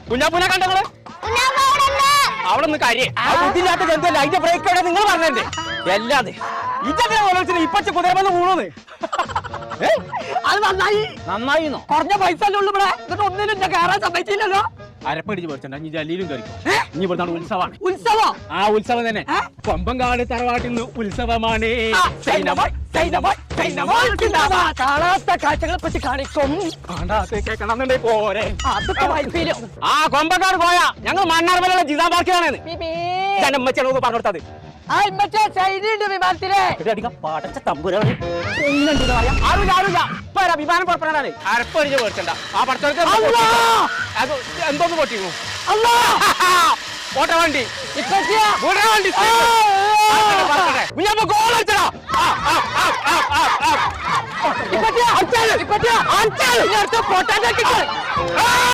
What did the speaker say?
കുഞ്ഞാപ്പൂനെ കണ്ടങ്ങള് അവിടെ നിന്ന് കാര്യം ബുദ്ധിയില്ലാത്ത ജന്തുവല്ല അതിന്റെ ബ്രേക്ക് എവിടെ നിങ്ങൾ പറഞ്ഞേ എല്ലാതെ ഇതൊക്കെ ഓരോരുത്തർ ഇപ്പച്ച കുതിരമെന്ന് വീണോന്ന് അത് നന്നായിന്നോ കുറഞ്ഞ പൈസ അല്ലേ ഉള്ളു ഇവിടെ എന്നിട്ട് ഒന്നിനും എന്നെ കയറാൻ സമ്മതിച്ചില്ലല്ലോ അരപ്പടിച്ച് മേടിച്ചോണ്ട ഇനി ജലീലും കറിക്കും ഇനി ഇവിടുന്നാണ് ഉത്സവമാണ് ഉത്സവം ആ ഉത്സവം തന്നെ കൊമ്പങ്കാട് തറവാട്ടിൽ നിന്ന് ഉത്സവമാണ് കാണാത്ത കാഴ്ചകളെ പറ്റി കാണിക്കും കേൾക്കണമെന്നുണ്ടെ പോരെ അതൊക്കെ വായിപ്പിലും ആ കൊമ്പങ്കാട് പോയാ ഞങ്ങൾ മണ്ണാർമലുള്ള ജിതാ ബാക്കിയാണ് ജനമ്മച്ചനോട് പറഞ്ഞുകൊടുത്തത് വിമാനത്തിലെ പടച്ച തമ്പുരാണ് വിമാനം പുറപ്പെടാനാണ് അരപ്പടിച്ച് മേടിച്ചണ്ട ആ പടത്തോട്ട് എന്തോന്ന് പൊട്ടിക്കുന്നു ഓട്ട വണ്ടി വണ്ടി ഗോൾ അടിച്ചടാ